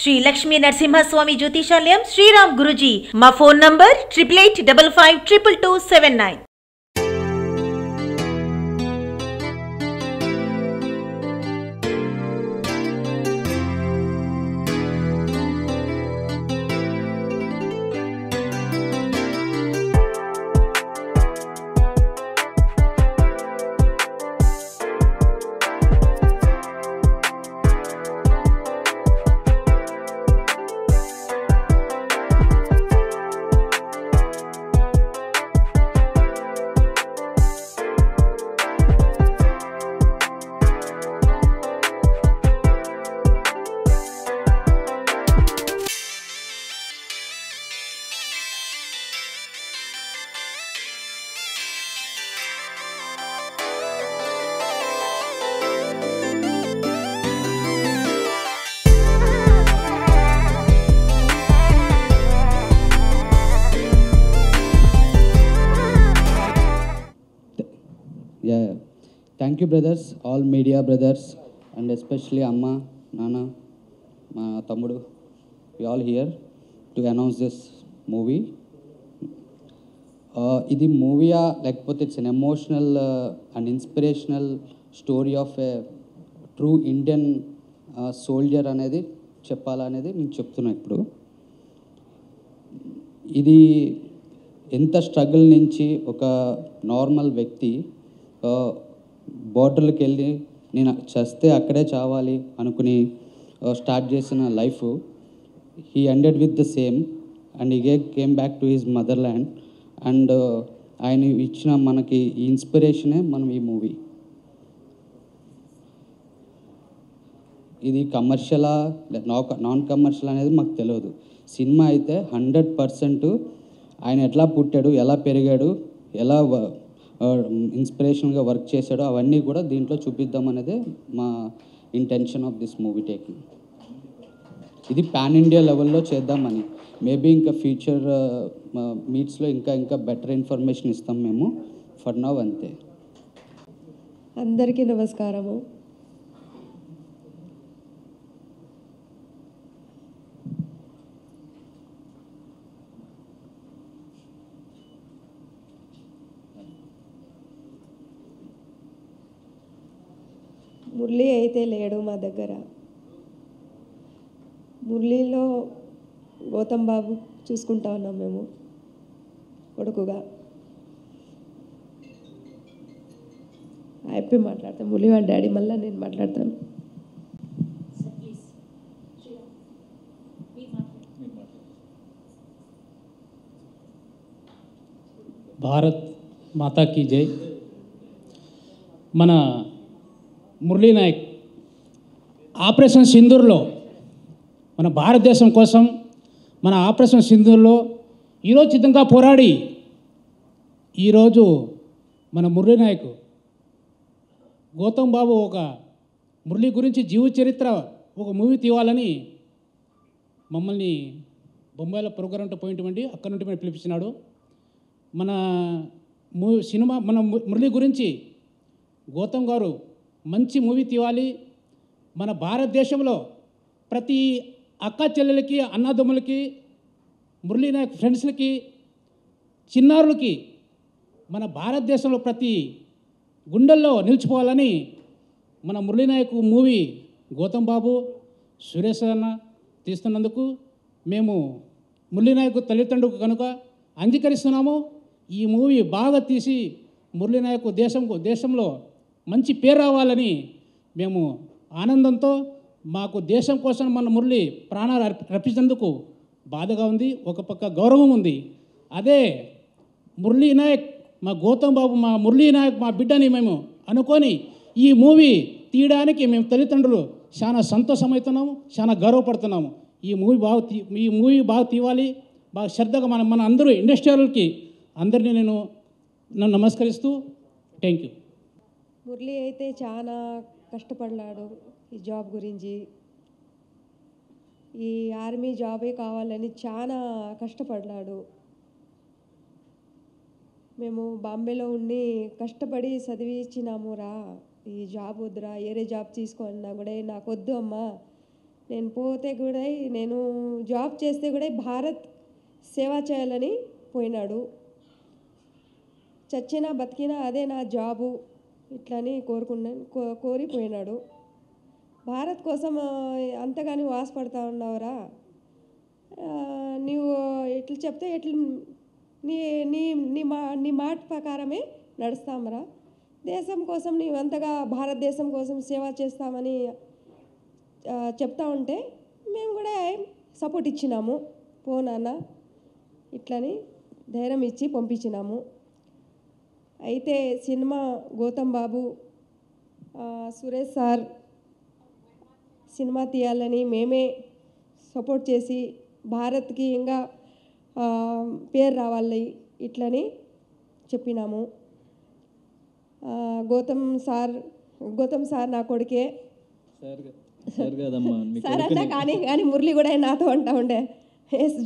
శ్రీ లక్ష్మీ నరసింహస్వామి జ్యోతిషాలయం శ్రీరామ్ గురుజీ. మా phone number 8885522279. Yeah, thank you brothers, all media brothers, and especially Amma, Nana, ma Tammudu, we all here to announce this movie. Idi movie lekapothe it's an emotional and inspirational story of a true Indian soldier anedi cheppala anedi nenu cheptunna ippudu. ఇది ఎంత struggle నుంచి ఒక normal వ్యక్తి బోర్డర్లకు వెళ్ళి నేను చస్తే అక్కడే చావాలి అనుకుని స్టార్ట్ చేసిన life, he ended with the same and he came back to his mother land. And ఆయన ఇచ్చిన మనకి ఈ ఇన్స్పిరేషనే మనం ఈ మూవీ. ఇది కమర్షియలా నాన్ కమర్షియల్ అనేది మాకు తెలియదు. సినిమా అయితే 100% ఆయన ఎట్లా పుట్టాడు, ఎలా పెరిగాడు, ఎలా ఇన్స్పిరేషన్గా వర్క్ చేశాడో అవన్నీ కూడా దీంట్లో చూపిద్దామనేదే మా intention of this movie taking. ఇది పాన్ ఇండియా లెవెల్లో చేద్దామని. మేబీ ఇంకా ఫ్యూచర్ మీట్స్లో ఇంకా బెటర్ ఇన్ఫర్మేషన్ ఇస్తాం మేము. ఫర్ నౌ అంతే. అందరికీ నమస్కారము. మురళి అయితే లేడు మా దగ్గర. మురళిలో గౌతమ్ బాబు చూసుకుంటా ఉన్నాం మేము కొడుకుగా. అయిపోయి మాట్లాడతాను. మురళి వాళ్ళ డాడీ, మళ్ళీ నేను మాట్లాడతాను. భారత్ మాతాకి జై. మన మురళీ నాయక్ ఆపరేషన్ సింధూర్లో మన భారతదేశం కోసం మన ఆపరేషన్ సింధూర్లో ఈరోచితంగా పోరాడి ఈరోజు మన మురళీ నాయక్ గౌతమ్ బాబు ఒక మురళి గురించి జీవిత చరిత్ర ఒక మూవీ తీయాలని మమ్మల్ని బొంబాయిలో ప్రోగ్రాంతో పోయింటమండి, అక్కడ నుండి మనం పిలిపించినాడు. మన సినిమా మన మురళి గురించి గౌతమ్ గారు మంచి మూవీ తీయాలి, మన భారతదేశంలో ప్రతి అక్క చెల్లెలకి, అన్నదమ్ములకి, మురళీ నాయక్ ఫ్రెండ్స్లకి, చిన్నారులకి మన భారతదేశంలో ప్రతి గుండెల్లో నిలిచిపోవాలని మన మురళీ నాయక్ మూవీ గౌతమ్ బాబు, సురేష్ అన్న తీస్తున్నందుకు మేము మురళీ నాయక్ తల్లిదండ్రులకు కనుక అంగీకరిస్తున్నాము. ఈ మూవీ బాగా తీసి మురళీ నాయక్ దేశంలో మంచి పేరు రావాలని మేము ఆనందంతో, మాకు దేశం కోసం మన మురళి ప్రాణాలు అర్పించినందుకు బాధగా ఉంది, ఒక పక్క గౌరవం ఉంది. అదే మురళీ నాయక్ మా గౌతమ్ బాబు, మా మురళీ నాయక్ మా బిడ్డని మేము అనుకొని ఈ మూవీ తీయడానికి మేము తల్లిదండ్రులు చాలా సంతోషమవుతున్నాము, చాలా గర్వపడుతున్నాము. ఈ మూవీ బాగా తీయాలి, బాగా శ్రద్ధగా మన అందరూ ఇండస్ట్రియల్కి అందరినీ నేను నమస్కరిస్తూ థ్యాంక్ యూ. మురళి అయితే చాలా కష్టపడ్డాడు ఈ జాబ్ గురించి. ఈ ఆర్మీ జాబే కావాలని చాలా కష్టపడ్డాడు. మేము బాంబేలో ఉండి కష్టపడి చదివించినామురా, ఈ జాబ్ వద్దురా, వేరే జాబ్ తీసుకో అన్నా కూడా నాకు వద్దు అమ్మా, నేను పోతే కూడా నేను జాబ్ చేస్తే కూడా భారత్ సేవ చేయాలని పోయినాడు. చచ్చినా బతికినా అదే నా జాబు ఇట్లని కోరిపోయినాడు. భారత్ కోసం అంతగాని ఆశపడతా ఉన్నావురా, నువ్వు ఎట్లా చెప్తే ఎట్లా నీ నీ నీ మాట ప్రకారమే నడుస్తామరా. దేశం కోసం నీవు అంతగా భారతదేశం కోసం సేవ చేస్తామని చెప్తా ఉంటే మేము కూడా సపోర్ట్ ఇచ్చినాము. పోనాన్న ఇట్లని ధైర్యం ఇచ్చి పంపించినాము. అయితే సినిమా గౌతమ్ బాబు సురేష్ సార్ సినిమా తీయాలని మేమే సపోర్ట్ చేసి భారత్కి ఇంకా పేరు రావాలి ఇట్లని చెప్పినాము. గౌతమ్ సార్ నా కొడుకే సార్ అన్నా కానీ మురళి కూడా నాతో అంటా ఉండే,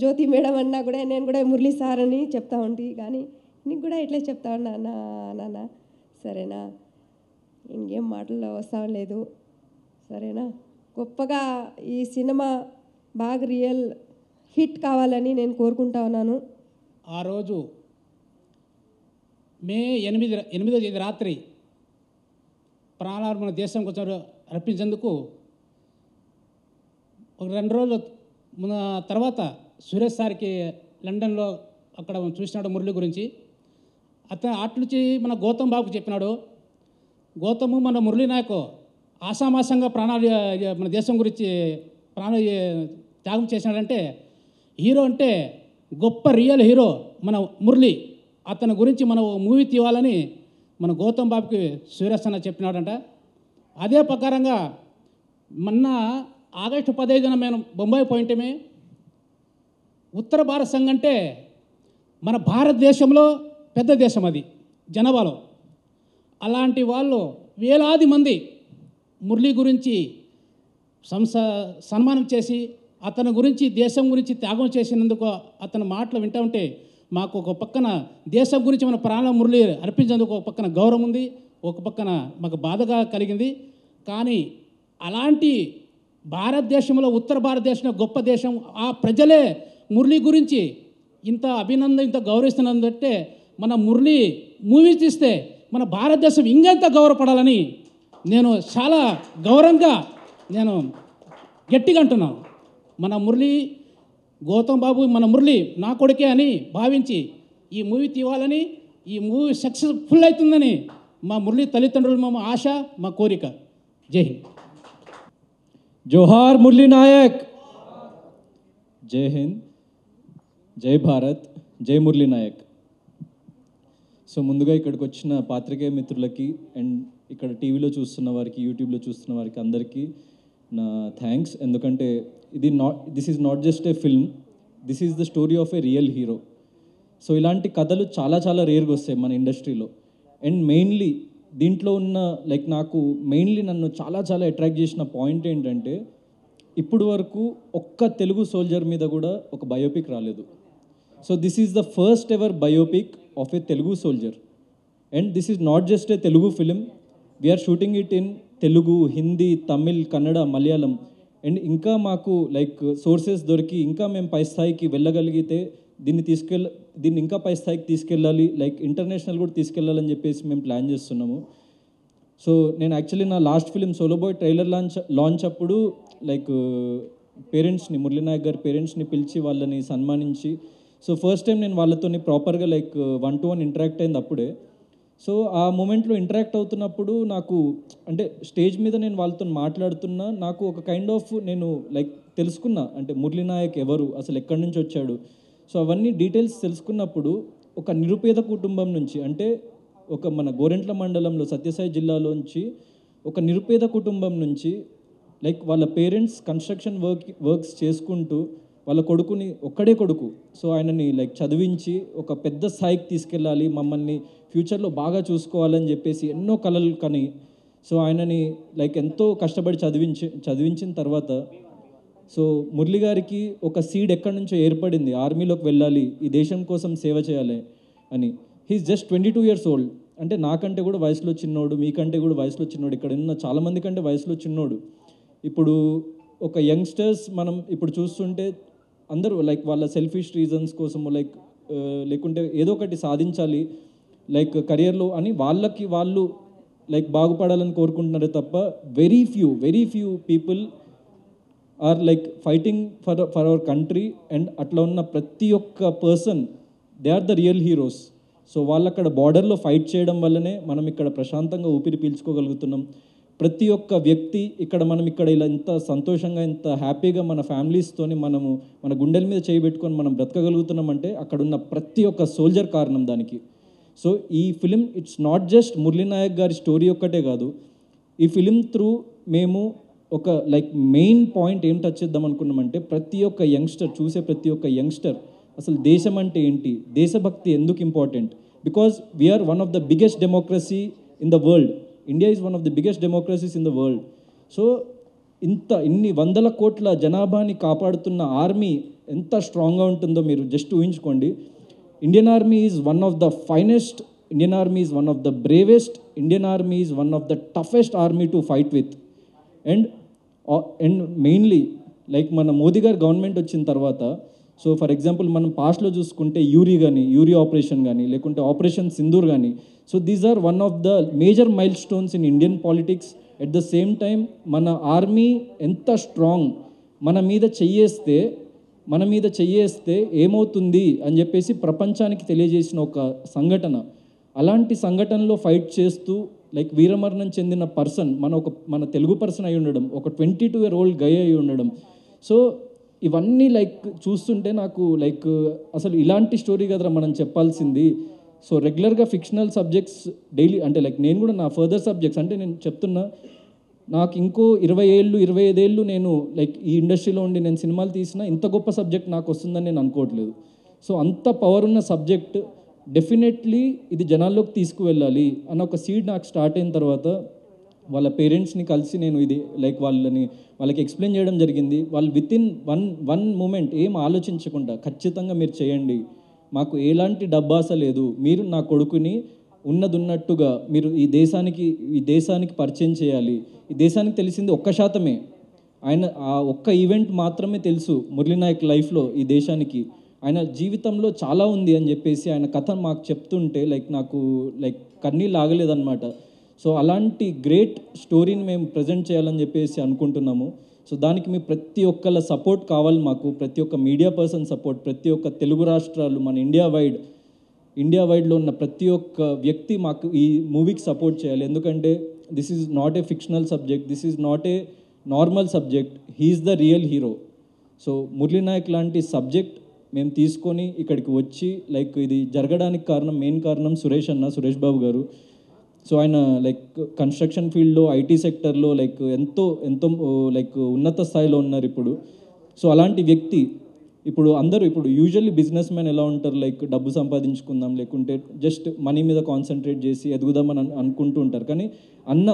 జ్యోతి మేడం అన్నా కూడా నేను కూడా మురళి సార్ అని చెప్తా ఉంటే, కానీ నీకు కూడా ఇట్లే చెప్తా ఉన్నా నాన్న. సరేనా, ఇంకేం మాటల్లో వస్తా లేదు. సరేనా, గొప్పగా ఈ సినిమా బాగా రియల్ హిట్ కావాలని నేను కోరుకుంటా ఉన్నాను. ఆ రోజు మే 8వ తేదీ రాత్రి ప్రాణాలు మన దేశం కోసం అర్పించేందుకు ఒక 2 రోజుల తర్వాత సురేష్ సార్కి లండన్లో అక్కడ చూసినాడు మురళి గురించి. అట్లుంచి మన గౌతమ్ బాబుకి చెప్పినాడు. గౌతము మన మురళీ నాయక్ ఆషామాషంగా ప్రాణాలు మన దేశం గురించి ప్రాణాలు త్యాగం చేసినాడంటే, హీరో అంటే గొప్ప రియల్ హీరో మన మురళి, అతని గురించి మనం మూవీ తీయాలని మన గౌతమ్ బాబుకి సురేష్ అన్న చెప్పినాడంట. అదే ప్రకారంగా మొన్న ఆగస్టు 15న మేము బొంబాయి పోయింటమే. ఉత్తర భారత సంఘ్ అంటే మన భారతదేశంలో పెద్ద దేశం, అది జనాభాలో. అలాంటి వాళ్ళు వేలాది మంది మురళి గురించి సన్మానం చేసి అతని గురించి దేశం గురించి త్యాగం చేసినందుకు అతని మాటలు వింటూ ఉంటే మాకు ఒక పక్కన దేశం గురించి మన ప్రాణ మురళి అర్పించేందుకు ఒక పక్కన గౌరవం ఉంది, ఒక పక్కన మాకు బాధగా కలిగింది. కానీ అలాంటి భారతదేశంలో ఉత్తర భారతదేశంలో గొప్ప దేశం, ఆ ప్రజలే మురళి గురించి ఇంత ఇంత గౌరవిస్తున్నందంటే మన మురళి మూవీ తీస్తే మన భారతదేశం ఇంకెంత గౌరవపడాలని నేను చాలా గౌరవంగా నేను గట్టిగా అంటున్నాను. మన మురళి గౌతమ్ బాబు మన మురళి నా కొడుకే అని భావించి ఈ మూవీ తీయాలని, ఈ మూవీ సక్సెస్ఫుల్ అవుతుందని మా మురళి తల్లిదండ్రులు మా ఆశ, మా కోరిక. జై హింద్. జోహార్ మురళీ నాయక్. జై హింద్, జై భారత్, జై మురళీ నాయక్. సో ముందుగా ఇక్కడికి వచ్చిన పాత్రికేయ మిత్రులకి అండ్ ఇక్కడ టీవీలో చూస్తున్న వారికి, యూట్యూబ్లో చూస్తున్న వారికి అందరికీ నా థ్యాంక్స్. ఎందుకంటే this is not just a film, this is the story of A real hero. So ఇలాంటి కథలు చాలా చాలా రేర్గా వస్తాయి మన ఇండస్ట్రీలో. అండ్ మెయిన్లీ దీంట్లో ఉన్న నాకు మెయిన్లీ నన్ను చాలా చాలా అట్రాక్ట్ చేసిన పాయింట్ ఏంటంటే, ఇప్పుడు వరకు ఒక్క తెలుగు సోల్జర్ మీద కూడా ఒక బయోపిక్ రాలేదు. So this is the first ever biopic of a Telugu soldier. And this is not just a Telugu film, we are shooting it in Telugu, Hindi, Tamil, Kannada, Malayalam. అండ్ ఇంకా మాకు సోర్సెస్ దొరికి ఇంకా మేము పై స్థాయికి వెళ్ళగలిగితే దీన్ని ఇంకా పై స్థాయికి తీసుకెళ్ళాలి, ఇంటర్నేషనల్ కూడా తీసుకెళ్ళాలని చెప్పేసి మేము ప్లాన్ చేస్తున్నాము. సో నేను యాక్చువల్లీ నా last film solo boy trailer launch అప్పుడు పేరెంట్స్ని, మురళీ నాయక్ గారి పేరెంట్స్ని పిలిచి వాళ్ళని సన్మానించి, సో ఫస్ట్ టైం నేను వాళ్ళతో ప్రాపర్గా 1-to-1 ఇంటరాక్ట్ అయింది అప్పుడే. సో ఆ మూమెంట్లో ఇంటరాక్ట్ అవుతున్నప్పుడు నాకు అంటే స్టేజ్ మీద నేను వాళ్ళతో మాట్లాడుతున్నా, నాకు ఒక కైండ్ ఆఫ్ నేను తెలుసుకున్నా, అంటే మురళీ నాయక్ ఎవరు, అసలు ఎక్కడి నుంచి వచ్చాడు. సో అవన్నీ డీటెయిల్స్ తెలుసుకున్నప్పుడు ఒక నిరుపేద కుటుంబం నుంచి, అంటే ఒక మన గోరెంట్ల మండలంలో సత్యసాయి జిల్లాలోంచి ఒక నిరుపేద కుటుంబం నుంచి వాళ్ళ పేరెంట్స్ కన్స్ట్రక్షన్ వర్క్స్ చేసుకుంటూ వాళ్ళ కొడుకుని, ఒక్కడే కొడుకు, సో ఆయనని చదివించి ఒక పెద్ద స్థాయికి తీసుకెళ్ళాలి, మమ్మల్ని ఫ్యూచర్లో బాగా చూసుకోవాలని చెప్పేసి ఎన్నో కలలు కని, సో ఆయనని ఎంతో కష్టపడి చదివించిన తర్వాత సో మురళి గారికి ఒక సీడ్ ఎక్కడి నుంచో ఏర్పడింది, ఆర్మీలోకి వెళ్ళాలి, ఈ దేశం కోసం సేవ చేయాలి అని. He's just 22 years old. అంటే నాకంటే కూడా వయసులో చిన్నోడు, మీకంటే కూడా వయసులో చిన్నోడు, ఇక్కడ ఉన్న చాలామంది కంటే వయసులో చిన్నోడు. ఇప్పుడు ఒక యంగ్స్టర్స్ మనం ఇప్పుడు చూస్తుంటే అందరూ లైక్ వాళ్ళ సెల్ఫిష్ రీజన్స్ కోసము లైక్ లేకుంటే ఏదో ఒకటి సాధించాలి లైక్ కెరియర్లో అని వాళ్ళకి వాళ్ళు లైక్ బాగుపడాలని కోరుకుంటున్నారే తప్ప very few people are like fighting for our country. And అట్లా ఉన్న ప్రతి ఒక్క person they are the real heroes. So వాళ్ళు అక్కడ బార్డర్లో ఫైట్ చేయడం వల్లనే మనం ఇక్కడ ప్రశాంతంగా ఊపిరి పీల్చుకోగలుగుతున్నాం. ప్రతి ఒక్క వ్యక్తి ఇక్కడ మనం ఇక్కడ ఇలా ఇంత సంతోషంగా ఇంత హ్యాపీగా మన ఫ్యామిలీస్తోని మనము మన గుండెల మీద చేయబెట్టుకొని మనం బ్రతకగలుగుతున్నాం అంటే అక్కడ ఉన్న ప్రతి ఒక్క సోల్జర్ కారణం దానికి. సో ఈ film it's not just Murali Nayak గారి స్టోరీ ఒక్కటే కాదు. ఈ ఫిలిం త్రూ మేము ఒక లైక్ మెయిన్ పాయింట్ ఏం టచ్ చేద్దాం అనుకున్నామంటే ప్రతి ఒక్క యంగ్స్టర్ చూసే ప్రతి ఒక్క యంగ్స్టర్ అసలు దేశం అంటే ఏంటి, దేశభక్తి ఎందుకు important. Because we are one of the biggest democracy in the world. India is one of the biggest democracies in the world. So ఇన్ని వందల కోట్ల జనాభాని కాపాడుతున్న ఆర్మీ ఎంత స్ట్రాంగ్గా ఉంటుందో మీరు జస్ట్ ఊహించుకోండి. Indian army is one of the finest, Indian army is one of the bravest, Indian army is one of the toughest army to fight with. And mainly like మన మోదీ గారు గవర్నమెంట్ వచ్చిన తర్వాత so for example మనం పాస్ట్లో చూసుకుంటే Uri operation కానీ లేకుంటే operation Sindoor కానీ so these are one of the major milestones in Indian politics. At the same time మన ఆర్మీ ఎంత స్ట్రాంగ్, మన మీద చెయ్యేస్తే ఏమవుతుంది అని చెప్పేసి ప్రపంచానికి తెలియజేసిన ఒక సంఘటన. అలాంటి సంఘటనలో ఫైట్ చేస్తూ లైక్ వీరమరణం చెందిన పర్సన్ మన తెలుగు పర్సన్ అయి ఉండడం, ఒక 22-year-old గై అయి ఉండడం. సో ఇవన్నీ లైక్ చూస్తుంటే నాకు లైక్ అసలు ఇలాంటి స్టోరీ కదరా మనం చెప్పాల్సింది. సో రెగ్యులర్గా ఫిక్షనల్ సబ్జెక్ట్స్ డైలీ అంటే లైక్ నేను కూడా నా ఫర్దర్ సబ్జెక్ట్స్ అంటే నేను చెప్తున్నా నాకు ఇంకో 25 ఏళ్ళు నేను లైక్ ఈ ఇండస్ట్రీలో ఉండి నేను సినిమాలు తీసినా ఇంత గొప్ప సబ్జెక్ట్ నాకు వస్తుందని నేను అనుకోవట్లేదు. సో అంత పవర్ ఉన్న సబ్జెక్ట్ డెఫినెట్లీ ఇది జనాల్లోకి తీసుకువెళ్ళాలి అన్న ఒక సీడ్ నాకు స్టార్ట్ అయిన తర్వాత వాళ్ళ పేరెంట్స్ని కలిసి నేను ఇది లైక్ వాళ్ళకి ఎక్స్ప్లెయిన్ చేయడం జరిగింది. వాళ్ళు వితిన్ వన్ మూమెంట్ ఏం ఆలోచించకుండా ఖచ్చితంగా మీరు చేయండి, మాకు ఎలాంటి డబ్బాస లేదు, మీరు నా కొడుకుని ఉన్నట్టుగా మీరు ఈ దేశానికి పరిచయం చేయాలి. ఈ దేశానికి తెలిసింది 1%. ఆయన ఆ ఒక్క ఈవెంట్ మాత్రమే తెలుసు మురళీ నాయక్ లైఫ్లో ఈ దేశానికి. ఆయన జీవితంలో చాలా ఉంది అని చెప్పేసి ఆయన కథ మాకు చెప్తుంటే నాకు కన్నీళ్ళు ఆగలేదన్నమాట. సో అలాంటి గ్రేట్ స్టోరీని మేము ప్రజెంట్ చేయాలని చెప్పేసి అనుకుంటున్నాము. సో దానికి మీ ప్రతి ఒక్కళ్ళ సపోర్ట్ కావాలి మాకు, ప్రతి ఒక్క మీడియా పర్సన్ సపోర్ట్, ప్రతి ఒక్క తెలుగు రాష్ట్రాలు మన ఇండియా వైడ్లో ఉన్న ప్రతి ఒక్క వ్యక్తి మాకు ఈ మూవీకి సపోర్ట్ చేయాలి. ఎందుకంటే this is not a fictional subject, this is not a normal subject, he's the real hero. So Murali Nayak లాంటి సబ్జెక్ట్ మేము తీసుకొని ఇక్కడికి వచ్చి ఇది జరగడానికి మెయిన్ కారణం సురేష్ బాబు గారు. సో ఆయన కన్స్ట్రక్షన్ ఫీల్డ్లో ఐటీ సెక్టర్లో ఎంతో ఉన్నత స్థాయిలో ఉన్నారు ఇప్పుడు. సో అలాంటి వ్యక్తి ఇప్పుడు యూజువల్లీ బిజినెస్ మ్యాన్ ఎలా ఉంటారు, డబ్బు సంపాదించుకుందాం లేకుంటే జస్ట్ మనీ మీద కాన్సన్ట్రేట్ చేసి ఎదుగుదామని అనుకుంటూ ఉంటారు. కానీ అన్న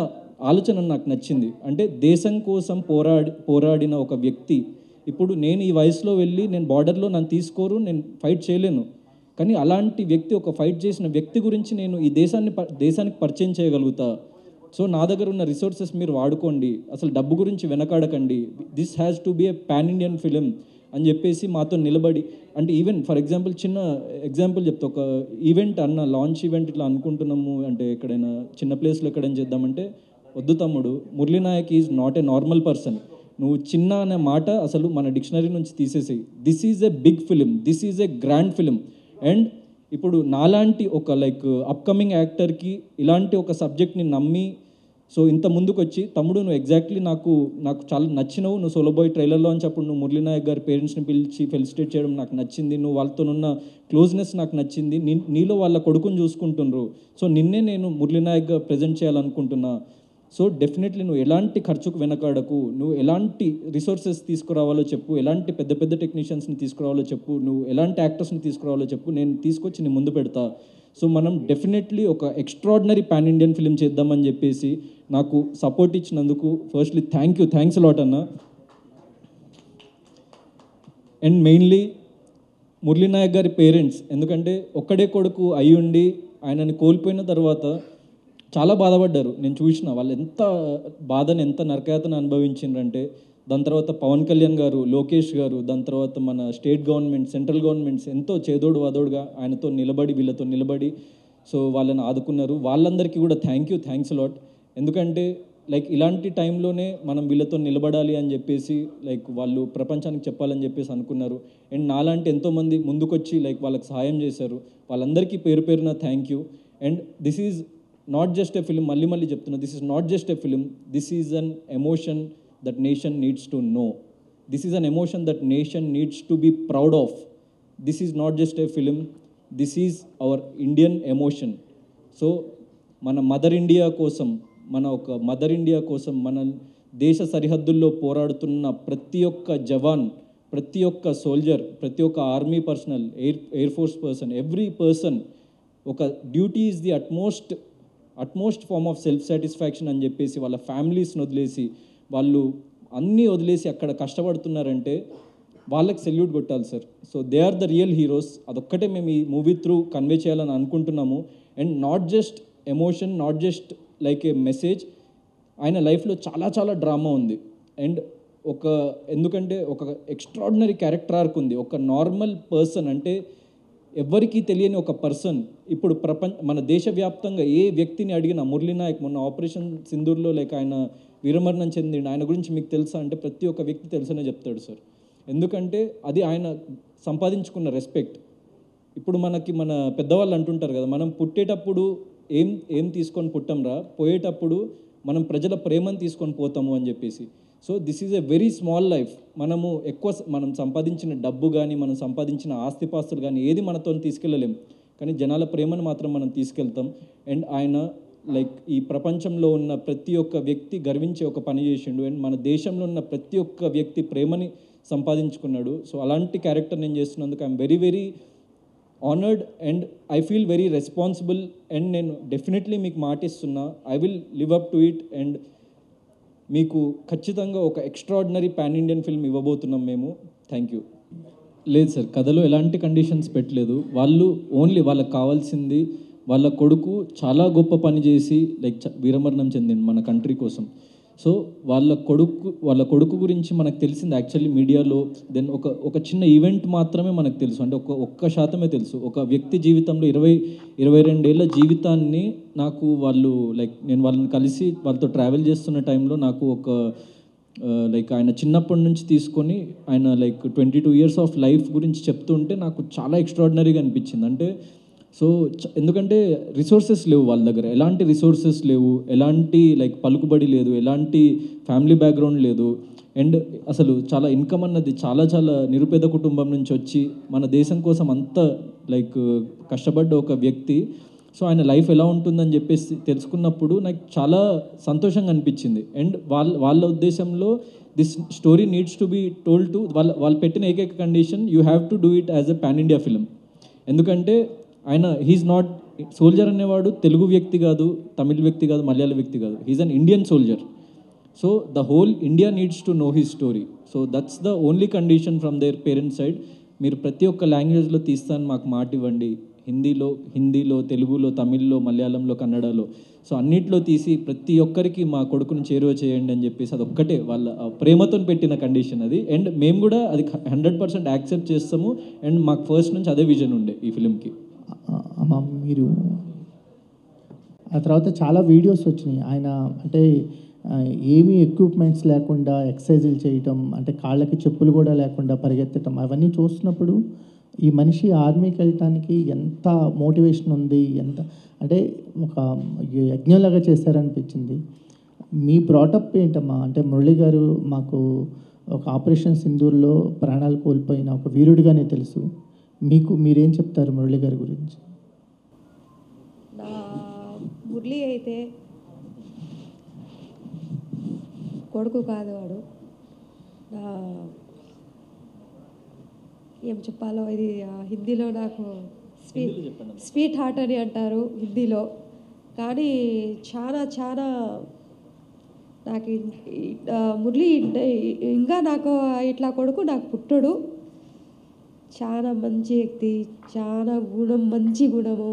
ఆలోచన నాకు నచ్చింది. అంటే దేశం కోసం పోరాడిన ఒక వ్యక్తి. ఇప్పుడు నేను ఈ వయసులో వెళ్ళి నేను బార్డర్లో నన్ను తీసుకోరు, నేను ఫైట్ చేయలేను. కానీ అలాంటి వ్యక్తి, ఒక ఫైట్ చేసిన వ్యక్తి గురించి నేను ఈ దేశానికి పరిచయం చేయగలుగుతా. సో నా దగ్గర ఉన్న రిసోర్సెస్ మీరు వాడుకోండి, అసలు డబ్బు గురించి వెనకాడకండి, this has to be a pan Indian film అని చెప్పేసి మాతో నిలబడి. అంటే ఈవెన్ ఫర్ ఎగ్జాంపుల్ చిన్న ఎగ్జాంపుల్ చెప్తా. ఒక ఈవెంట్ లాంచ్ ఈవెంట్ ఇట్లా అనుకుంటున్నాము అంటే ఎక్కడైనా చిన్న ప్లేస్లో ఎక్కడైనా చేద్దామంటే వద్దు తమ్ముడు, Murali Naik is not a normal person, నువ్వు చిన్న అనే మాట అసలు మన డిక్షనరీ నుంచి తీసేసేయి. This is a big film, this is a grand film. And ఇప్పుడు నాలాంటి ఒక అప్కమింగ్ యాక్టర్కి ఇలాంటి ఒక సబ్జెక్ట్ని నమ్మి సో ఇంత ముందుకు వచ్చి తమ్ముడు నువ్వు ఎగ్జాక్ట్లీ నాకు చాలా నచ్చినవు, నువ్వు సోలోబాయ్ ట్రైలర్లో అని చెప్పు, నువ్వు మురళీ నాయక్ గారి పేరెంట్స్ని పిలిచి ఫెలిసిటేట్ చేయడం నాకు నచ్చింది, నువ్వు వాళ్ళతోనున్న క్లోజ్నెస్ నాకు నచ్చింది, నీలో వాళ్ళ కొడుకుని చూసుకుంటున్నారు, సో నిన్నే నేను మురళీ నాయక్గా ప్రజెంట్ చేయాలనుకుంటున్నా. సో డెఫినెట్లీ నువ్వు ఎలాంటి ఖర్చుకు వెనకాడకు, నువ్వు ఎలాంటి రిసోర్సెస్ తీసుకురావాలో చెప్పు, ఎలాంటి పెద్ద టెక్నీషియన్స్ని తీసుకురావాలో చెప్పు, నువ్వు ఎలాంటి యాక్టర్స్ని తీసుకురావాలో చెప్పు, నేను తీసుకొచ్చి నీ ముందు పెడతా. సో మనం డెఫినెట్లీ ఒక ఎక్స్ట్రాడినరీ పాన్ ఇండియన్ ఫిలిం చేద్దామని చెప్పేసి నాకు సపోర్ట్ ఇచ్చినందుకు ఫస్ట్లీ థ్యాంక్స్ అలాట్ అన్న. అండ్ మెయిన్లీ మురళీ నాయక్ గారి పేరెంట్స్, ఎందుకంటే ఒక్కడే కొడుకు అయ్యుండి ఆయనని కోల్పోయిన తర్వాత చాలా బాధపడ్డారు. నేను చూసిన వాళ్ళు ఎంత బాధని, ఎంత నరకయాతను అనుభవించిండ్రంటే దాని తర్వాత పవన్ కళ్యాణ్ గారు, లోకేష్ గారు, దాని తర్వాత మన స్టేట్ గవర్నమెంట్, సెంట్రల్ గవర్నమెంట్స్ ఎంతో చేదోడు వాదోడుగా ఆయనతో నిలబడి, వీళ్ళతో నిలబడి సో వాళ్ళని ఆదుకున్నారు. వాళ్ళందరికీ కూడా థ్యాంక్స్ లాట్. ఎందుకంటే లైక్ ఇలాంటి టైంలోనే మనం వీళ్ళతో నిలబడాలి అని చెప్పేసి లైక్ వాళ్ళు ప్రపంచానికి చెప్పాలని చెప్పేసి అనుకున్నారు. అండ్ నాలాంటి ఎంతోమంది ముందుకొచ్చి లైక్ వాళ్ళకి సహాయం చేశారు. వాళ్ళందరికీ పేరు పేరున thank you. And this is not just a film, మళ్ళీ చెప్తున్నా, this is not just a film, this is an emotion that nation needs to know. This is an emotion that nation needs to be proud of. This is not just a film, this is our Indian emotion. So మన mother India కోసం, మన దేశ సరిహద్దుల్లో పోరాడుతున్న ప్రతి ఒక్క జవాన్, ప్రతి ఒక్క సోల్జర్, ప్రతి ఒక్క army personnel, air force person, every person ఒక duty is the utmost form of self satisfaction అని చెప్పేసి వాళ్ళ ఫ్యామిలీస్ని వదిలేసి, వాళ్ళు అన్నీ వదిలేసి అక్కడ కష్టపడుతున్నారంటే వాళ్ళకి సెల్యూట్ కొట్టాలి sir. So they are the real heroes. అదొక్కటే మేము ఈ మూవీ త్రూ కన్వే చేయాలని అనుకుంటున్నాము. And not just emotion, not just like a message. ఆయన లైఫ్లో చాలా డ్రామా ఉంది. అండ్ ఎందుకంటే ఒక ఎక్స్ట్రాడినరీ క్యారెక్టర్ ఆర్క్ ఉంది. ఒక నార్మల్ పర్సన్ అంటే ఎవ్వరికీ తెలియని ఒక పర్సన్ ఇప్పుడు మన దేశవ్యాప్తంగా ఏ వ్యక్తిని అడిగినా, మురళీ నాయక్ మొన్న ఆపరేషన్ సింధూర్లో లైక్ ఆయన వీరమరణం చెందిండు, ఆయన గురించి మీకు తెలుసా అంటే ప్రతి ఒక్క వ్యక్తి తెలుసనే చెప్తాడు సార్. ఎందుకంటే అది ఆయన సంపాదించుకున్న రెస్పెక్ట్. ఇప్పుడు మన పెద్దవాళ్ళు అంటుంటారు కదా, మనం పుట్టేటప్పుడు ఏం తీసుకొని పుట్టంరా, పోయేటప్పుడు మనం ప్రజల ప్రేమను తీసుకొని పోతాము అని చెప్పేసి. So this is a very small life. మనం సంపాదించిన డబ్బు కానీ, మనం సంపాదించిన ఆస్తిపాస్తులు కానీ ఏది మనతో తీసుకెళ్ళలేం, కానీ జనాల ప్రేమను మాత్రం మనం తీసుకెళ్తాం. అండ్ ఆయన లైక్ ఈ ప్రపంచంలో ఉన్న ప్రతి ఒక్క వ్యక్తి గర్వించే ఒక పని చేసిండు. అండ్ మన దేశంలో ఉన్న ప్రతి ఒక్క వ్యక్తి ప్రేమని సంపాదించుకున్నాడు. సో అలాంటి క్యారెక్టర్ నేను చేస్తున్నందుకు I'm very honoured and I feel very responsible. And నేను డెఫినెట్లీ మీకు మాటిస్తున్నా, I will live up to it. And మీకు ఖచ్చితంగా ఒక ఎక్స్ట్రాడినరీ పాన్ ఇండియన్ ఫిల్మ్ ఇవ్వబోతున్నాం మేము. Thank you. లేదు సార్, కథలో ఎలాంటి కండిషన్స్ పెట్టలేదు. వాళ్ళు ఓన్లీ వాళ్ళకి కావాల్సింది వాళ్ళ కొడుకు చాలా గొప్ప పని చేసి లైక్ వీరమరణం చెందిండు మన కంట్రీ కోసం. సో వాళ్ళ కొడుకు గురించి మనకు తెలిసింది యాక్చువల్లీ మీడియాలో. దెన్ ఒక చిన్న ఈవెంట్ మాత్రమే మనకు తెలుసు, అంటే ఒక్క శాతమే తెలుసు. ఒక వ్యక్తి జీవితంలో 22 ఏళ్ళ జీవితాన్ని నాకు నేను వాళ్ళని కలిసి వాళ్ళతో ట్రావెల్ చేస్తున్న టైంలో నాకు లైక్ ఆయన చిన్నప్పటి నుంచి తీసుకొని ఆయన లైక్ 22 years ఆఫ్ లైఫ్ గురించి చెప్తుంటే నాకు చాలా ఎక్స్ట్రాడినరీగా అనిపించింది. అంటే సో ఎందుకంటే రిసోర్సెస్ లేవు వాళ్ళ దగ్గర, ఎలాంటి రిసోర్సెస్ లేవు, ఎలాంటి లైక్ పలుకుబడి లేదు, ఎలాంటి ఫ్యామిలీ బ్యాక్గ్రౌండ్ లేదు. అండ్ అసలు చాలా ఇన్కమ్ అన్నది చాలా నిరుపేద కుటుంబం నుంచి వచ్చి మన దేశం కోసం అంత లైక్ కష్టపడ్డ ఒక వ్యక్తి. సో ఆయన లైఫ్ ఎలా ఉంటుందని చెప్పేసి తెలుసుకున్నప్పుడు నాకు చాలా సంతోషంగా అనిపించింది. అండ్ వాళ్ళ ఉద్దేశంలో this story needs to be told to వాళ్ళు పెట్టిన ఏకైక condition, you have to do it as a pan India film. ఎందుకంటే ఆయన హీఈస్ నాట్ సోల్జర్ అనేవాడు తెలుగు వ్యక్తి కాదు, తమిళ వ్యక్తి కాదు, మలయాళ వ్యక్తి కాదు, he's an Indian soldier. So the whole India needs to know his story. So that's the only condition from their parents side. మీరు ప్రతి ఒక్క లాంగ్వేజ్లో తీస్తాను మాకు మాట ఇవ్వండి, హిందీలో, తెలుగులో, తమిళ్లో, మలయాళంలో, కన్నడలో, సో అన్నిట్లో తీసి ప్రతి ఒక్కరికి మా కొడుకుని చేరువ చేయండి అని చెప్పేసి అదొక్కటే వాళ్ళ ప్రేమతో పెట్టిన కండిషన్ అది. అండ్ మేము కూడా అది 100% యాక్సెప్ట్ చేస్తాము. అండ్ మాకు ఫస్ట్ నుంచి అదే విజన్ ఉండే ఈ ఫిలింకి. అమ్మ మీరు ఆ తర్వాత చాలా వీడియోస్ వచ్చినాయి, ఆయన అంటే ఏమీ ఎక్విప్మెంట్స్ లేకుండా ఎక్సర్సైజులు చేయటం, అంటే కాళ్ళకి చెప్పులు కూడా లేకుండా పరిగెత్తటం, అవన్నీ చూస్తున్నప్పుడు ఈ మనిషి ఆర్మీకి వెళ్ళటానికి ఎంత మోటివేషన్ ఉంది, ఎంత అంటే ఒక యజ్ఞంలాగా చేశారనిపించింది. మీ బ్రాటప్ ఏంటమ్మా? అంటే మురళి గారు మాకు ఒక ఆపరేషన్ సింధూర్లో ప్రాణాలు కోల్పోయిన ఒక వీరుడిగానే తెలుసు. మీరేం చెప్తారు మురళి గారి గురించి? నా మురళి అయితే కొడుకు కాదు, వాడు నా ఏం చెప్పాలో ఇది హిందీలో నాకు స్వీట్ హార్ట్ అని అంటారు హిందీలో. కానీ చాలా నాకు మురళి ఇంకా నాకు ఇట్లా కొడుకు నాకు పుట్టడు. చాలా మంచి వ్యక్తి, చాలా మంచి గుణము,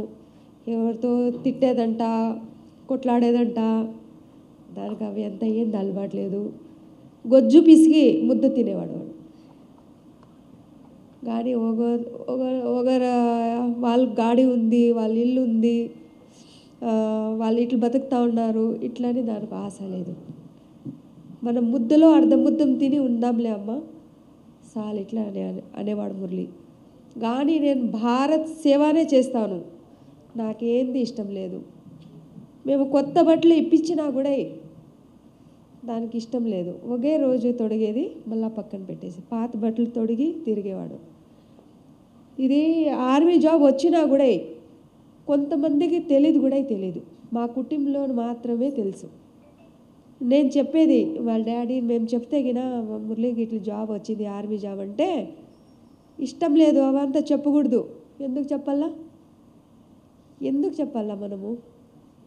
ఎవరితో తిట్టేదంట, కొట్లాడేదంట, దానికి అవి అంత ఏం అలవాట్లేదు. గొజ్జు పిసికి ముద్ద తినేవాడు వాడు. గాడి వాళ్ళ గాడి ఉంది, వాళ్ళ ఇల్లు ఉంది, వాళ్ళు ఇట్లా బతుకుతూ ఉన్నారు, ఇట్లని దానికి ఆశ లేదు. మనం ముద్దలో అర్ధం ముద్దం తిని ఉందాంలే అమ్మ చాలు ఇట్లా అనేవాడు మురళి. కానీ నేను భారత్ సేవనే చేస్తాను, నాకేంది ఇష్టం లేదు. మేము కొత్త బట్టలు ఇప్పించినా కూడా దానికి ఇష్టం లేదు. ఒకే రోజు తొడిగేది మళ్ళీ పక్కన పెట్టేసి పాత బట్టలు తొడిగి తిరిగేవాడు. ఇది ఆర్మీ జాబ్ వచ్చినా కూడా కొంతమందికి తెలీదు. మా కుటుంబంలో మాత్రమే తెలుసు. నేను చెప్పేది వాళ్ళ డాడీ మేము చెప్తే గిన మురళికి ఇట్లా జాబ్ వచ్చింది ఆర్మీ జాబ్ అంటే ఇష్టం లేదు అవంతా చెప్పకూడదు. ఎందుకు చెప్పాలా మనము?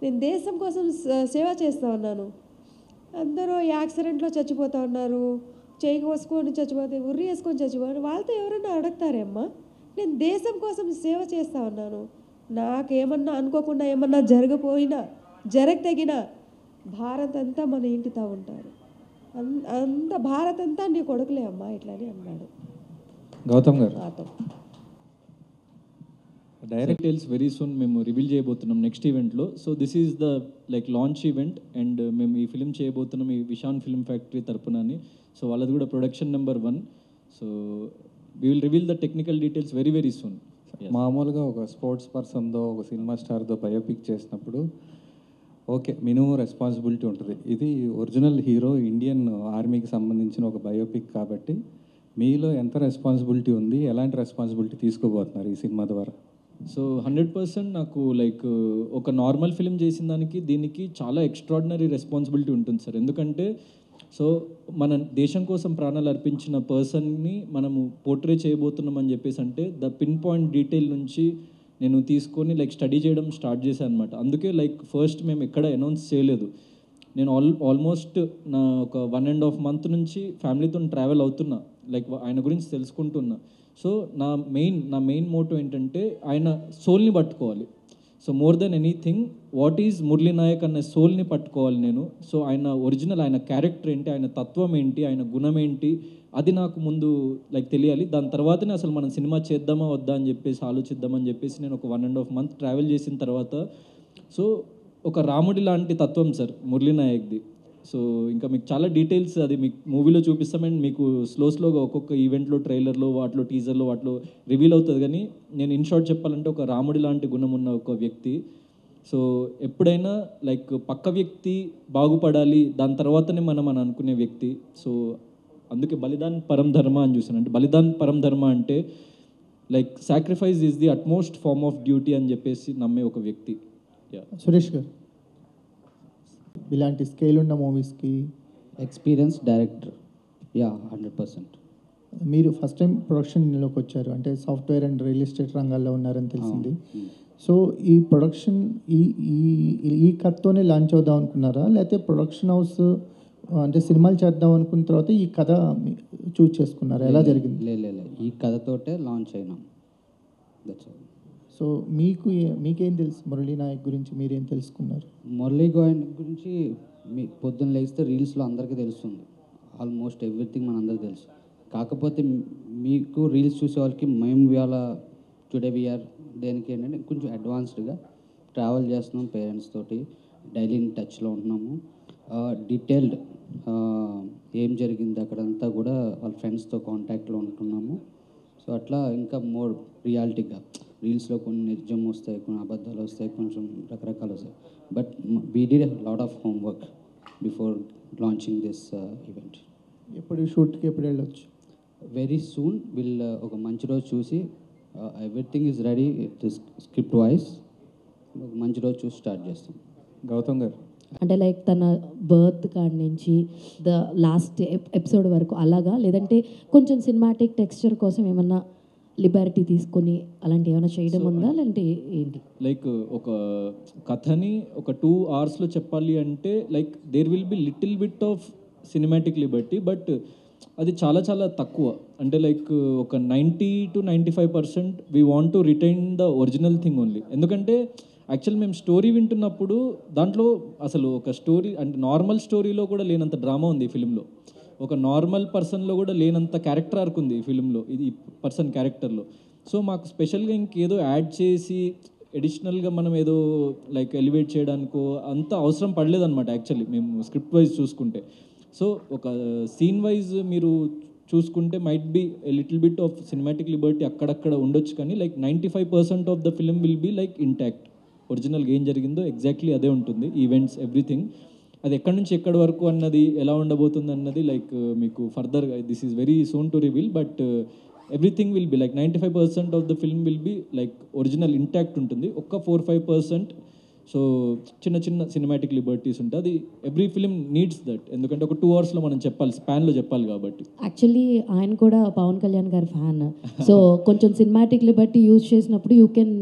నేను దేశం కోసం సేవ చేస్తూ ఉన్నాను. అందరూ యాక్సిడెంట్లో చచ్చిపోతూ ఉన్నారు, చేయి కోసుకొని చచ్చిపోతే ఉర్రి వేసుకొని చచ్చిపోతారు. వాళ్ళతో ఎవరైనా అడుగుతారేమ్మా? నేను దేశం కోసం సేవ చేస్తూ ఉన్నాను. నాకేమన్నా అనుకోకుండా ఏమన్నా జరగతగిన భారత్ అంతా మన ఇంటితో ఉంటారు. అంత భారత్ అంతా నీ కొడుకులే అమ్మా ఇట్లని అన్నాడు గౌతమ్ గారు. నాతో. డైరెక్ట్ డీటెయిల్స్ వెరీ సూన్ మేము రివీల్ చేయబోతున్నాం నెక్స్ట్ ఈవెంట్లో. So this is the launch event and మేము ఈ ఫిలిం చేయబోతున్నాం ఈ విశాన్ ఫిల్మ్ ఫ్యాక్టరీ తరపునని. సో వాళ్ళది కూడా production number 1. So we will reveal the technical details very soon. మామూలుగా ఒక స్పోర్ట్స్ పర్సన్తో ఒక సినిమా స్టార్తో బయోపిక్ చేసినప్పుడు ఓకే మినిమం రెస్పాన్సిబిలిటీ ఉంటుంది. ఇది ఒరిజినల్ హీరో ఇండియన్ ఆర్మీకి సంబంధించిన ఒక బయోపిక్ కాబట్టి మీలో ఎంత రెస్పాన్సిబిలిటీ ఉంది, ఎలాంటి రెస్పాన్సిబిలిటీ తీసుకోబోతున్నారు ఈ సినిమా ద్వారా? సో 100% నాకు ఒక నార్మల్ ఫిలిం చేసిన దానికి దీనికి చాలా ఎక్స్ట్రాడినరీ రెస్పాన్సిబిలిటీ ఉంటుంది సార్. ఎందుకంటే సో మన దేశం కోసం ప్రాణాలు అర్పించిన పర్సన్ని మనము పోర్ట్రే చేయబోతున్నాం అని చెప్పేసి అంటే ద పిన్ పాయింట్ డీటెయిల్ నుంచి నేను తీసుకొని స్టడీ చేయడం స్టార్ట్ చేశాను అనమాట. అందుకే ఫస్ట్ మేము ఎక్కడ అనౌన్స్ చేయలేదు. నేను ఆల్మోస్ట్ నా ఒక 1.5 month నుంచి ఫ్యామిలీతో ట్రావెల్ అవుతున్నా, ఆయన గురించి తెలుసుకుంటున్నా. సో నా మెయిన్ మోటో ఏంటంటే ఆయన సోల్ని పట్టుకోవాలి. So more than anything what is Murali Nayak అనే సోల్ని పట్టుకోవాలి నేను. సో ఆయన ఒరిజినల్ ఆయన క్యారెక్టర్ ఏంటి, ఆయన తత్వం ఏంటి, ఆయన గుణం ఏంటి, అది నాకు ముందు తెలియాలి. దాని తర్వాతనే అసలు మనం సినిమా చేద్దామా వద్దా అని చెప్పేసి ఆలోచిద్దామని చెప్పేసి నేను ఒక 1.5 month ట్రావెల్ చేసిన తర్వాత సో ఒక రాముడి లాంటి తత్వం సార్ మురళీ నాయక్ది. సో ఇంకా మీకు చాలా డీటెయిల్స్ అది మీకు మూవీలో చూపిస్తాం అండ్ మీకు స్లోగా ఒక్కొక్క ఈవెంట్లో ట్రైలర్లో వాటిలో టీజర్లో వాటిలో రివీల్ అవుతుంది. కానీ నేను ఇన్ షార్ట్ చెప్పాలంటే ఒక రాముడి లాంటి గుణం ఉన్న ఒక వ్యక్తి. సో ఎప్పుడైనా పక్క వ్యక్తి బాగుపడాలి దాని తర్వాతనే మనం అనుకునే వ్యక్తి. సో అందుకే బలిదాన్ పరం ధర్మ అని చూసాను. అంటే బలిదాన్ పరం ధర్మ అంటే sacrifice is the utmost form of duty అని చెప్పేసి నమ్మే ఒక వ్యక్తి. సురేష్ గారు, ఇలాంటి స్కేల్ ఉన్న మూవీస్కి ఎక్స్పీరియన్స్ డైరెక్టర్ 100%. మీరు ఫస్ట్ టైం ప్రొడక్షన్లోకి వచ్చారు, అంటే సాఫ్ట్వేర్ అండ్ రియల్ ఎస్టేట్ రంగాల్లో ఉన్నారని తెలిసింది. సో ఈ ప్రొడక్షన్ ఈ కథతోనే లాంచ్ అవుదాం అనుకున్నారా, లేకపోతే ప్రొడక్షన్ హౌస్ అంటే సినిమాలు చేద్దాం అనుకున్న తర్వాత ఈ కథ చూజ్ చేసుకున్నారా, ఎలా జరిగింది? లేదు, ఈ కథతోటే లాంచ్ అయినాం. సో మీకేం తెలుసు మురళీ నాయక్ గురించి, మీరేం తెలుసుకున్నారు? మురళీ నాయక్ గురించి పొద్దున్న లేస్తే రీల్స్లో అందరికీ తెలుస్తుంది. ఆల్మోస్ట్ ఎవ్రీథింగ్ మన అందరికీ తెలుసు. కాకపోతే మీకు రీల్స్ చూసే వాళ్ళకి మేము ఇవాళ టుడే వీఆర్ దేనికి ఏంటంటే కొంచెం అడ్వాన్స్డ్గా ట్రావెల్ చేస్తున్నాం, పేరెంట్స్ తోటి డైలీ టచ్లో ఉంటున్నాము. డీటెయిల్డ్ ఏం జరిగింది అక్కడంతా కూడా వాళ్ళ ఫ్రెండ్స్తో కాంటాక్ట్లో ఉంటున్నాము. సో అట్లా ఇంకా మోర్ రియాలిటీగా రీల్స్లో కొన్ని నిజం వస్తాయి, కొన్ని అబద్ధాలు వస్తాయి, కొంచెం రకరకాలు వస్తాయి. But we did lot of homework before launching this event. ఎప్పుడు షూట్కి ఎప్పుడు వెళ్ళొచ్చు? వెరీ సూన్ ఒక మంచి రోజు చూసి everything is ready, it is script wise, మంచి రోజు చూసి స్టార్ట్ చేస్తాం. గౌతమ్ గారు, అంటే తన బర్త్ కాడి నుంచి ద లాస్ట్ ఎపిసోడ్ వరకు అలాగా, లేదంటే కొంచెం సినిమాటిక్ టెక్స్చర్ కోసం ఏమన్నా లిబర్టీ తీసుకొని అలాంటి ఏమైనా చేయడం ఉందా, లేదంటే ఏంటి? ఒక కథని ఒక 2 hours చెప్పాలి అంటే there will be little bit of cinematic liberty, but అది చాలా చాలా తక్కువ. అంటే ఒక 90 to 95% we want to retain the original thing only. ఎందుకంటే యాక్చువల్ మేము స్టోరీ వింటున్నప్పుడు దాంట్లో అసలు ఒక స్టోరీ అంటే నార్మల్ స్టోరీలో కూడా లేనంత డ్రామా ఉంది ఈ ఫిలింలో. ఒక నార్మల్ పర్సన్లో కూడా లేనంత క్యారెక్టర్ ఆర్క్ ఉంది ఈ ఫిల్మ్లో, ఇది పర్సన్ క్యారెక్టర్లో. సో మాకు స్పెషల్గా ఇంకేదో యాడ్ చేసి ఎడిషనల్గా మనం ఏదో లైక్ ఎలివేట్ చేయడానికో అంత అవసరం పడలేదన్నమాట యాక్చువల్లీ మేము స్క్రిప్ట్ వైజ్ చూసుకుంటే. సో ఒక సీన్ వైజ్ మీరు చూసుకుంటే might be little bit of cinematic liberty అక్కడక్కడ ఉండొచ్చు, కానీ like 95% of the film will be like intact. ఒరిజినల్గా ఏం జరిగిందో ఎగ్జాక్ట్లీ అదే ఉంటుంది, ఈవెంట్స్ ఎవ్రీథింగ్. అది ఎక్కడి నుంచి ఎక్కడి వరకు అన్నది ఎలా ఉండబోతుంది అన్నది లైక్ మీకు ఫర్దర్గా this is very soon to reveal, but everything will be like 95% of the film will be like original intact ఉంటుంది. ఒక్క 4-5% సో చిన్న చిన్న సినిమాటిక్ లిబర్టీస్ ఉంటాయి. అది ఎవ్రీ ఫిలిం నీడ్స్ దట్, ఎందుకంటే ఒక 2 hours మనం చెప్పాలి, స్పాన్లో చెప్పాలి కాబట్టి. యాక్చువల్లీ ఆయన కూడా పవన్ కళ్యాణ్ గారి ఫ్యాన్, సో కొంచెం సినిమాటిక్ లిబర్టీ యూజ్ చేసినప్పుడు యూ కెన్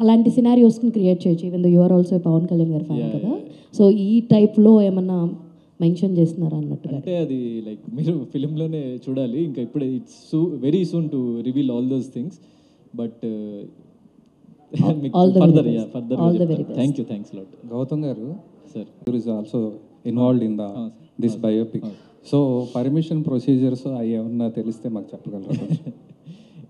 అలాంటి సినారియోస్ని క్రియేట్ చేయొచ్చు. Even though you are also Pavan Kalyan గారి ఫ్యాన్ కదా, సో ఈ టైప్లో ఏమన్నా మెన్షన్ చేస్తున్నారా అన్నట్టుగా? అంటే అది లైక్ మీరు ఫిలింలోనే చూడాలి, ఇంకా ఇప్పుడే it's very soon to reveal all those things, but further thank you, thanks lot. Gautam garu sir is also involved in this biopic. So permission procedures అవి ఏమన్నా తెలిస్తే మాకు చెప్పగలరా?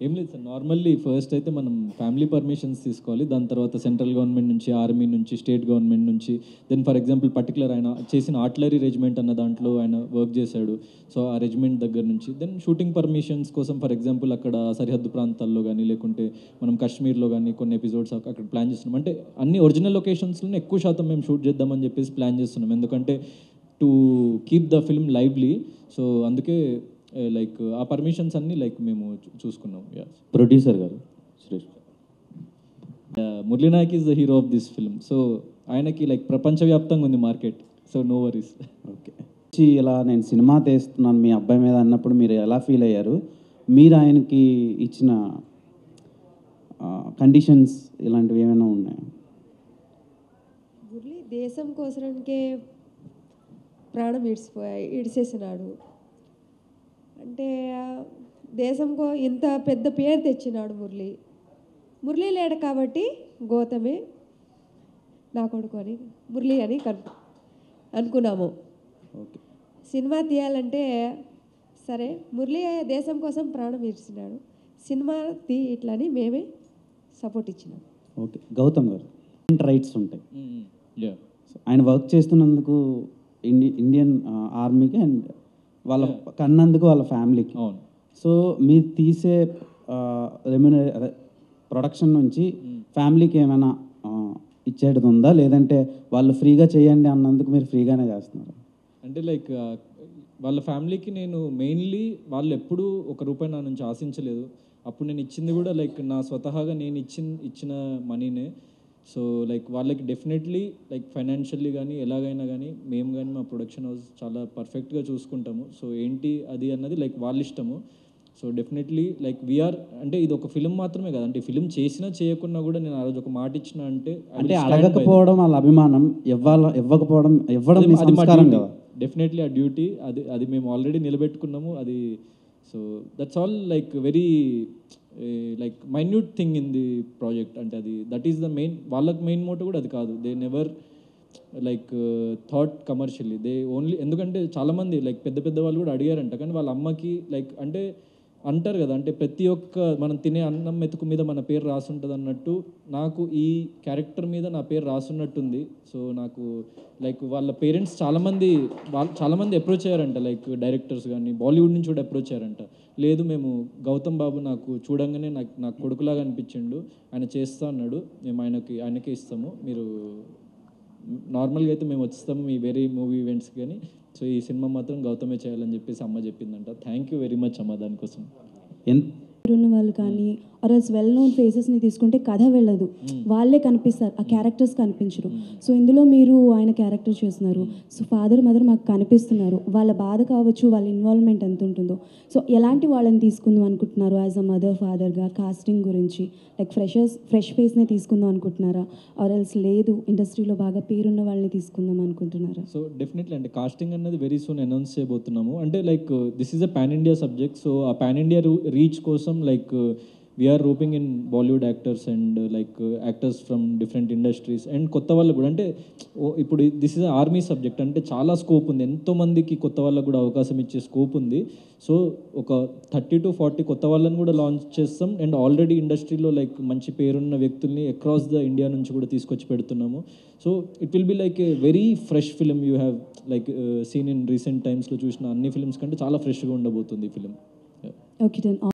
ఏం లేదు సార్, నార్మల్లీ ఫస్ట్ అయితే మనం ఫ్యామిలీ పర్మిషన్స్ తీసుకోవాలి, దాని తర్వాత సెంట్రల్ గవర్నమెంట్ నుంచి, ఆర్మీ నుంచి, స్టేట్ గవర్నమెంట్ నుంచి, దెన్ ఫర్ ఎగ్జాంపుల్ పర్టికులర్ ఆయన చేసిన ఆర్టిలరీ రెజిమెంట్ అన్న దాంట్లో ఆయన వర్క్ చేశాడు, సో ఆ రెజిమెంట్ దగ్గర నుంచి, దెన్ షూటింగ్ పర్మిషన్స్ కోసం ఫర్ ఎగ్జాంపుల్ అక్కడ సరిహద్దు ప్రాంతాల్లో కానీ లేకుంటే మనం కాశ్మీర్లో కానీ కొన్ని ఎపిసోడ్స్ అక్కడ ప్లాన్ చేస్తున్నాం. అంటే అన్ని ఒరిజినల్ లొకేషన్స్లోనే ఎక్కువ శాతం మేము షూట్ చేద్దామని చెప్పేసి ప్లాన్ చేస్తున్నాం, ఎందుకంటే to keep the film lively. So అందుకే లైక్ ఆ పర్మిషన్స్ అన్నీ లైక్ మేము చూసుకున్నాం. ప్రొడ్యూసర్ గారు Suresh Murali Naik is the hero of this film, so ఆయనకి లైక్ ప్రపంచవ్యాప్తంగా ఉంది market, so no worries. Okay, ఇలా నేను సినిమా తీస్తున్నాను మీ అబ్బాయి మీద అన్నప్పుడు మీరు ఎలా ఫీల్ అయ్యారు? మీరు ఆయనకి ఇచ్చిన కండిషన్స్ ఇలాంటివి ఏమైనా ఉన్నాయా? మురళి దేశం కోసరానికే ప్రాణం ఇడిసేసినాడు. అంటే దేశంకో ఇంత పెద్ద పేరు తెచ్చినాడు మురళి లేడు కాబట్టి గౌతమే నా కొడుకు అని మురళి అని అనుకున్నాము. సినిమా తీయాలంటే సరే మురళి దేశం కోసం ప్రాణం ఇచ్చినాడు, సినిమా ఇట్లని మేమే సపోర్ట్ ఇచ్చినాం. ఓకే, గౌతమ్ గారు రైట్స్ ఉంటాయి, ఆయన వర్క్ చేస్తున్నందుకు ఇండియన్ ఆర్మీకి అండ్ వాళ్ళ కన్నందుకు వాళ్ళ ఫ్యామిలీకి. సో మీరు తీసే ప్రొడక్షన్ నుంచి ఫ్యామిలీకి ఏమైనా ఇచ్చేది ఉందా, లేదంటే వాళ్ళు ఫ్రీగా చేయండి అన్నందుకు మీరు ఫ్రీగానే చేస్తున్నారు? అంటే లైక్ వాళ్ళ ఫ్యామిలీకి నేను మెయిన్లీ వాళ్ళు ఎప్పుడూ ₹1 నా నుంచి ఆశించలేదు. అప్పుడు నేను ఇచ్చింది కూడా లైక్ నా స్వతహాగా నేను ఇచ్చిన మనీనే. సో లైక్ వాళ్ళకి డెఫినెట్లీ లైక్ ఫైనాన్షియల్లీ కానీ ఎలాగైనా కానీ మేము కానీ మా ప్రొడక్షన్ హౌస్ చాలా పర్ఫెక్ట్గా చూసుకుంటాము. సో ఏంటి అది అన్నది లైక్ వాళ్ళ ఇష్టము. సో డెఫినెట్లీ లైక్ వీఆర్ అంటే ఇది ఒక ఫిలిం మాత్రమే కదా, అంటే ఫిలిం చేసినా చేయకున్నా కూడా నేను ఆ రోజు ఒక మాట ఇచ్చిన అంటే అడగకపోవడం వాళ్ళ అభిమానం, ఇవ్వకపోవడం ఇవ్వడం డెఫినెట్లీ ఆ డ్యూటీ అది మేము ఆల్రెడీ నిలబెట్టుకున్నాము అది. So that's all like very like minute thing in the project. అంటే అది దట్ ఈస్ ద మెయిన్, వాళ్ళకి మెయిన్ మోటో కూడా అది కాదు. They never like thought commercially, they only. ఎందుకంటే చాలామంది లైక్ పెద్ద వాళ్ళు కూడా అడిగారంట, కానీ వాళ్ళ అమ్మకి లైక్ అంటే అంటారు కదా, అంటే ప్రతి ఒక్క మనం తినే అన్నం మెతుకు మీద మన పేరు రాసుంటుంది అన్నట్టు నాకు ఈ క్యారెక్టర్ మీద నా పేరు రాసున్నట్టుంది. సో నాకు లైక్ వాళ్ళ పేరెంట్స్ చాలామంది అప్రోచ్ అయ్యారంట, లైక్ డైరెక్టర్స్ కానీ బాలీవుడ్ నుంచి కూడా అప్రోచ్ అయ్యారంట. లేదు మేము గౌతమ్ బాబు నాకు చూడంగానే నాకు కొడుకులాగా అనిపించిండు, ఆయన చేస్తా అన్నాడు, మేము ఆయనకే ఇస్తాము, మీరు నార్మల్గా అయితే మేము వస్తాము మీ వేరే మూవీ ఈవెంట్స్ కానీ, సో ఈ సినిమా మాత్రం గౌతమే చేయాలని చెప్పేసి అమ్మ చెప్పిందంట. థ్యాంక్ యూ వెరీ మచ్ అమ్మ దానికోసం. ఉన్న వాళ్ళు కానీ ఆర్ఎల్స్ వెల్ నోన్ ఫేసెస్ని తీసుకుంటే కథ వెళ్ళదు, వాళ్ళే కనిపిస్తారు, ఆ క్యారెక్టర్స్ కనిపించరు. సో ఇందులో మీరు ఆయన క్యారెక్టర్ చేస్తున్నారు, సో ఫాదర్ మదర్ మాకు కనిపిస్తున్నారు, వాళ్ళ బాధ కావచ్చు, వాళ్ళ ఇన్వాల్వ్మెంట్ ఎంత ఉంటుందో. సో ఎలాంటి వాళ్ళని తీసుకుందాం అనుకుంటున్నారు యాజ్ అ మదర్ ఫాదర్గా? కాస్టింగ్ గురించి లైక్ ఫ్రెష్ ఫేస్నే తీసుకుందాం అనుకుంటున్నారా, ఆర్ఎల్స్ లేదు ఇండస్ట్రీలో బాగా పేరున్న వాళ్ళని తీసుకుందాం అనుకుంటున్నారా? సో డెఫినెట్లీ అంటే కాస్టింగ్ అన్నది వెరీ సూన్ అనౌన్స్ చేయబోతున్నాము. అంటే like this is a pan India subject, so ఆ పాన్ ఇండియా రీచ్ కోసం like we are roping in Bollywood actors and like actors from different industries and కొత్త వాళ్ళు కూడా అంటే ఇప్పుడు దిస్ ఇస్ ఆర్మీ సబ్జెక్ట్ అంటే చాలా స్కోప్ ఉంది, ఎంతోమందికి కొత్త వాళ్ళకు కూడా అవకాశం ఇచ్చే స్కోప్ ఉంది. సో ఒక 30 to 40 కొత్త వాళ్ళని కూడా లాంచ్ చేస్తాం అండ్ ఆల్రెడీ ఇండస్ట్రీలో లైక్ మంచి పేరున్న వ్యక్తుల్ని అక్రాస్ ద ఇండియా నుంచి కూడా తీసుకొచ్చి పెడుతున్నాము. So it will be like a very fresh film. You have like seen in recent టైమ్స్లో చూసిన అన్ని ఫిలిమ్స్ కంటే చాలా ఫ్రెష్గా ఉండబోతుంది ఈ ఫిలిం. Okay done.